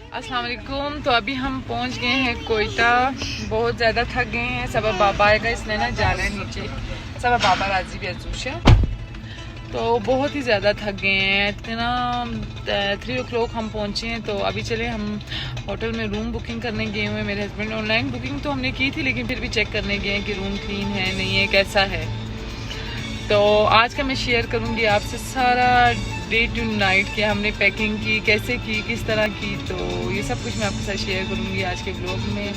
अस्सलाम वालेकुम। तो अभी हम पहुंच गए हैं कोयटा। बहुत ज़्यादा थक गए हैं। सब बाबा आएगा, इसने ना जाना है नीचे। सब बाबा राजी भी अजूशा। तो बहुत ही ज़्यादा थक गए हैं। इतना 3 o'clock हम पहुंचे हैं। तो अभी चले, हम होटल में रूम बुकिंग करने गए हुए हैं। मेरे हस्बैंड ऑनलाइन बुकिंग तो हमने की थी, लेकिन फिर भी चेक करने गए हैं कि रूम क्लीन है नहीं है, कैसा है। तो आज का मैं शेयर करूंगी आपसे सारा डे टू नाइट कि हमने पैकिंग की, कैसे की, किस तरह की। तो ये सब कुछ मैं आपके साथ शेयर करूंगी आज के ब्लॉग में।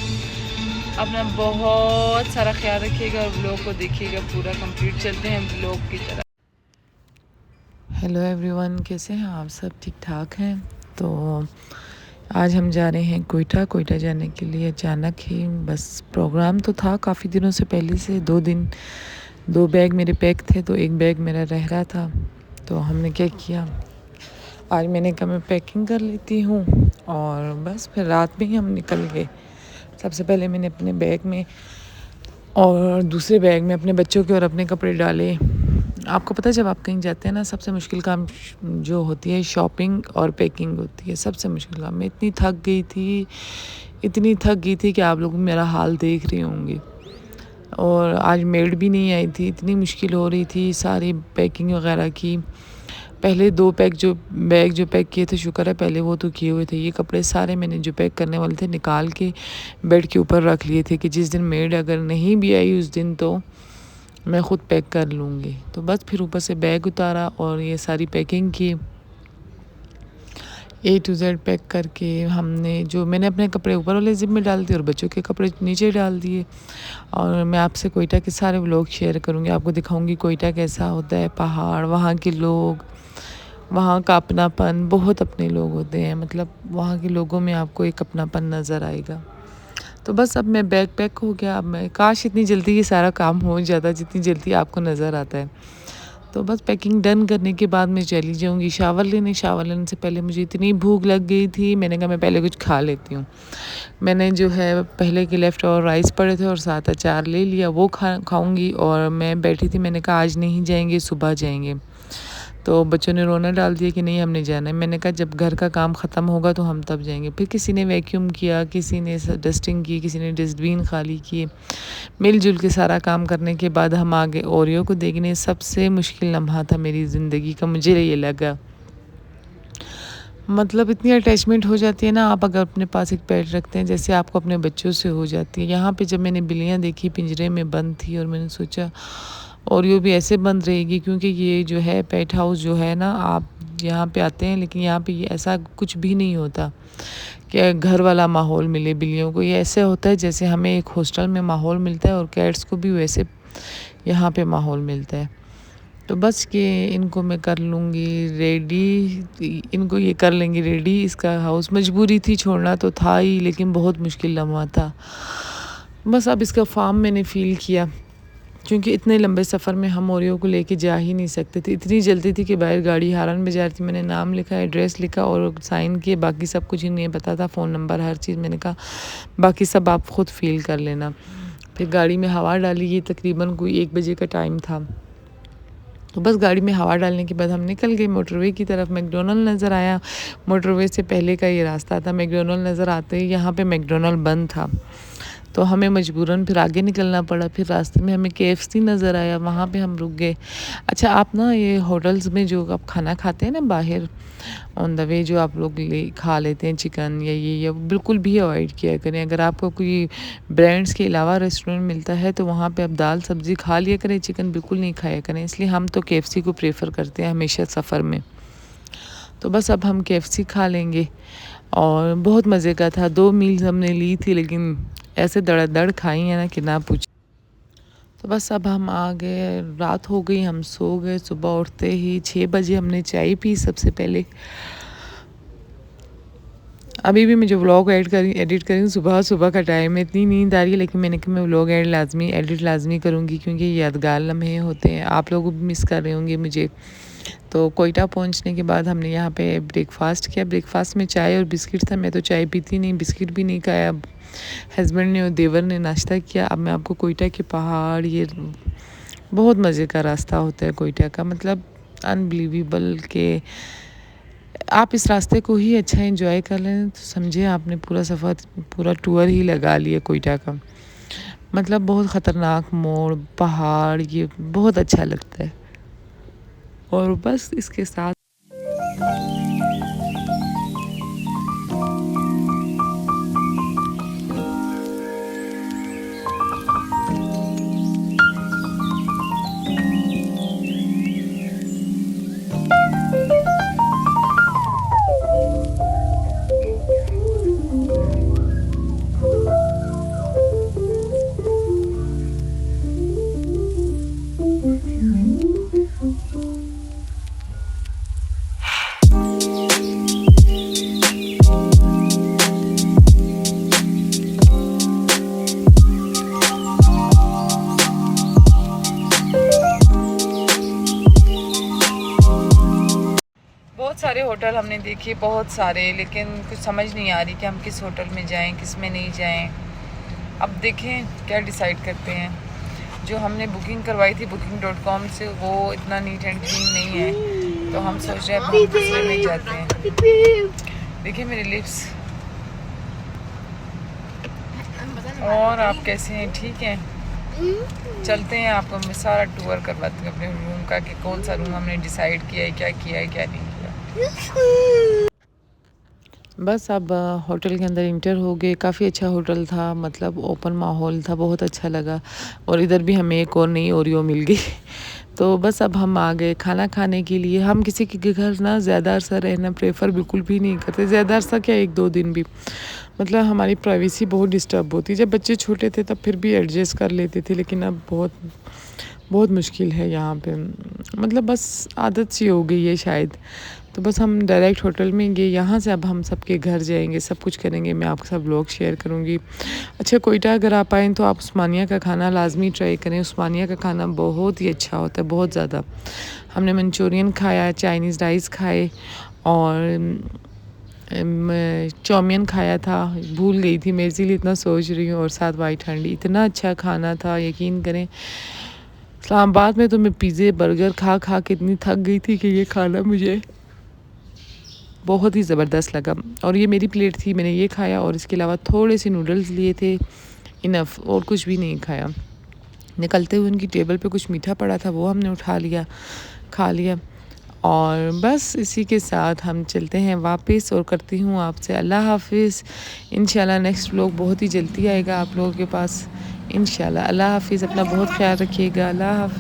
अपना बहुत सारा ख्याल रखिएगा और ब्लॉग को देखिएगा पूरा कंप्लीट। चलते हैं ब्लॉग की तरफ। हेलो एवरीवन, कैसे हैं आप सब? ठीक ठाक हैं? तो आज हम जा रहे हैं कोयटा। कोयटा जाने के लिए अचानक ही बस प्रोग्राम तो था काफ़ी दिनों से, पहले से 2 बैग मेरे पैक थे, तो एक बैग मेरा रह रहा था। तो हमने क्या किया, आज मैंने कहा मैं पैकिंग कर लेती हूँ और बस फिर रात में ही हम निकल गए। सबसे पहले मैंने अपने बैग में और दूसरे बैग में अपने बच्चों के और अपने कपड़े डाले। आपको पता है जब आप कहीं जाते हैं ना, सबसे मुश्किल काम जो होती है शॉपिंग और पैकिंग होती है, सबसे मुश्किल काम। मैं इतनी थक गई थी कि आप लोग मेरा हाल देख रहे होंगे। और आज मेड भी नहीं आई थी, इतनी मुश्किल हो रही थी सारी पैकिंग वगैरह की। पहले 2 बैग जो पैक किए थे, शुक्र है पहले वो तो किए हुए थे। ये कपड़े सारे मैंने जो पैक करने वाले थे निकाल के बेड के ऊपर रख लिए थे कि जिस दिन मेड अगर नहीं भी आई उस दिन तो मैं ख़ुद पैक कर लूँगी। तो बस फिर ऊपर से बैग उतारा और ये सारी पैकिंग की। A to Z पैक करके जो मैंने अपने कपड़े ऊपर वाले जिप में डाल दिए और बच्चों के कपड़े नीचे डाल दिए। और मैं आपसे कोयटा के सारे व्लॉग शेयर करूँगी, आपको दिखाऊँगी कोयटा कैसा होता है, पहाड़, वहाँ के लोग, वहाँ का अपनापन। बहुत अपने लोग होते हैं, मतलब वहाँ के लोगों में आपको एक अपनापन नज़र आएगा। तो बस अब मैं बैग पैक हो गया। अब मैं काश इतनी जल्दी ये सारा काम हो जाता जितनी जल्दी आपको नज़र आता है। तो बस पैकिंग डन करने के बाद मैं चली जाऊँगी शावर लेने। शावर लेने से पहले मुझे इतनी भूख लग गई थी, मैंने कहा मैं पहले कुछ खा लेती हूँ। मैंने जो है पहले के लेफ्ट ओवर राइस पड़े थे और साथ अचार ले लिया, वो खाऊँगी। और मैं बैठी थी, मैंने कहा आज नहीं जाएंगे, सुबह जाएंगे। तो बच्चों ने रोना डाल दिया कि नहीं हमने जाना है। मैंने कहा जब घर का काम ख़त्म होगा तो हम तब जाएंगे। फिर किसी ने वैक्यूम किया, किसी ने डस्टिंग की, किसी ने डस्टबिन खाली किए। मिलजुल के सारा काम करने के बाद हम आ गए ओरियो को देखने। सबसे मुश्किल लम्हा था मेरी ज़िंदगी का, मुझे ये लगा। मतलब इतनी अटैचमेंट हो जाती है ना, आप अगर अपने पास एक पेट रखते हैं जैसे आपको अपने बच्चों से हो जाती है। यहाँ पे जब मैंने बिल्लियाँ देखी पिंजरे में बंद थी और मैंने सोचा और ये भी ऐसे बंद रहेगी, क्योंकि ये जो है पेट हाउस जो है ना, आप यहाँ पे आते हैं लेकिन यहाँ पे ये ऐसा कुछ भी नहीं होता कि घर वाला माहौल मिले बिल्लियों को। ये ऐसे होता है जैसे हमें एक हॉस्टल में माहौल मिलता है और कैट्स को भी वैसे यहाँ पे माहौल मिलता है। तो बस कि इनको मैं कर लूँगी रेडी, इनको ये कर लेंगे रेडी। इसका हाउस मजबूरी थी, छोड़ना तो था ही, लेकिन बहुत मुश्किल लम्हा था। बस अब इसका फार्म मैंने फ़ील किया, क्योंकि इतने लंबे सफ़र में हम ओरियो को लेके जा ही नहीं सकते थे। इतनी जल्दी थी कि बाहर गाड़ी हारन बजा रही थी। मैंने नाम लिखा, एड्रेस लिखा और साइन किए, बाकी सब कुछ इन्हें पता था, फ़ोन नंबर, हर चीज़। मैंने कहा बाकी सब आप ख़ुद फ़ील कर लेना। फिर गाड़ी में हवा डाली, ये तकरीबन कोई 1 बजे का टाइम था। तो बस गाड़ी में हवा डालने के बाद हम निकल गए मोटरवे की तरफ। मैकडोनल्ड नज़र आया, मोटरवे से पहले का ये रास्ता था। मैकडोनल्ड नज़र आते ही यहाँ पे मैकडोनल्ड बंद था, तो हमें मजबूरन फिर आगे निकलना पड़ा। फिर रास्ते में हमें KFC नज़र आया, वहाँ पे हम रुक गए। अच्छा, आप ना ये होटल्स में जो आप खाना खाते हैं ना बाहर ऑन द वे, जो आप लोग खा लेते हैं चिकन या ये बिल्कुल भी अवॉइड किया करें। अगर आपको कोई ब्रांड्स के अलावा रेस्टोरेंट मिलता है तो वहाँ पे आप दाल सब्ज़ी खा लिया करें, चिकन बिल्कुल नहीं खाया करें। इसलिए हम तो KFC को प्रेफर करते हैं हमेशा सफ़र में। तो बस अब हम KFC खा लेंगे। और बहुत मज़े का था। 2 मील्स हमने ली थी, लेकिन ऐसे दड़ खाई है ना कि ना पूछ। तो बस अब हम आ गए, रात हो गई, हम सो गए। सुबह उठते ही 6 बजे हमने चाय पी सबसे पहले। अभी भी मैं जो व्लॉग एडिट करी सुबह सुबह का टाइम है, इतनी नींद आ रही है, लेकिन मैंने कहा मैं व्लॉग एडिट लाजमी करूँगी, क्योंकि ये यादगार लम्हे होते हैं। आप लोग भी मिस कर रहे होंगे मुझे। तो कोयटा पहुंचने के बाद हमने यहाँ पे ब्रेकफास्ट किया। ब्रेकफास्ट में चाय और बिस्किट था। मैं तो चाय पीती नहीं, बिस्किट भी नहीं खाया। हस्बैंड ने और देवर ने नाश्ता किया। अब मैं आपको कोयटा के पहाड़, ये बहुत मज़े का रास्ता होता है कोयटा का, मतलब अनबिलीवेबल के आप इस रास्ते को ही अच्छा एंजॉय कर लें तो समझिए आपने पूरा सफ़र, पूरा टूर ही लगा लिया कोयटा का। मतलब बहुत ख़तरनाक मोड़, पहाड़, ये बहुत अच्छा लगता है। और बस इसके साथ बहुत सारे होटल हमने देखे, बहुत सारे, लेकिन कुछ समझ नहीं आ रही कि हम किस होटल में जाएं, किस में नहीं जाएं। अब देखें क्या डिसाइड करते हैं। जो हमने बुकिंग करवाई थी booking.com से, वो इतना नीट एंड क्लीन नहीं है, तो हम सोच रहे हैं अब हम दूसरे में जाते हैं। देखिए मेरे लिप्स। और आप कैसे हैं? ठीक हैं? चलते हैं, आपको मैं सारा टूर करवाती हूँ अपने रूम का, कि कौन सा रूम हमने डिसाइड किया है, क्या किया है, क्या नहीं किया। बस अब होटल के अंदर इंटर हो गए। काफ़ी अच्छा होटल था, मतलब ओपन माहौल था, बहुत अच्छा लगा। और इधर भी हमें एक और नई ओरियो मिल गई। तो बस अब हम आ गए खाना खाने के लिए। हम किसी के घर ना ज़्यादा अरसा रहना प्रेफर बिल्कुल भी नहीं करते, ज़्यादा अरसा क्या, 1-2 दिन भी। मतलब हमारी प्राइवेसी बहुत डिस्टर्ब होती है। जब बच्चे छोटे थे तब फिर भी एडजस्ट कर लेते थे, लेकिन अब बहुत बहुत मुश्किल है यहाँ पे। मतलब बस आदत सी हो गई है शायद। तो बस हम डायरेक्ट होटल में गए, यहाँ से अब हम सबके घर जाएंगे, सब कुछ करेंगे। मैं आपके साथ व्लॉग शेयर करूँगी। अच्छा, कोयटा अगर आप आएँ तो आप उस्मानिया का खाना लाजमी ट्राई करें। उस्मानिया का खाना बहुत ही अच्छा होता है, बहुत ज़्यादा। हमने मंचूरियन खाया, चाइनीज़ राइस खाए और चाउमीन खाया था। भूल गई थी मैं, इसीलिए इतना सोच रही हूँ। और साथ वाइट हांडी, इतना अच्छा खाना था, यकीन करें। इस्लामाबाद में तो मैं पिज़्ज़े बर्गर खा खा के इतनी थक गई थी कि ये खाना मुझे बहुत ही ज़बरदस्त लगा। और ये मेरी प्लेट थी, मैंने ये खाया और इसके अलावा थोड़े से नूडल्स लिए थे, इनफ, और कुछ भी नहीं खाया। निकलते हुए उनकी टेबल पे कुछ मीठा पड़ा था, वो हमने उठा लिया, खा लिया। और बस इसी के साथ हम चलते हैं वापस, और करती हूँ आपसे अल्लाह हाफिज़। इंशाल्लाह नेक्स्ट व्लॉग बहुत ही जल्दी आएगा आप लोगों के पास, इंशाल्लाह। अल्लाह हाफिज़, अपना बहुत ख्याल रखिएगा। अल्लाह हाफिज़।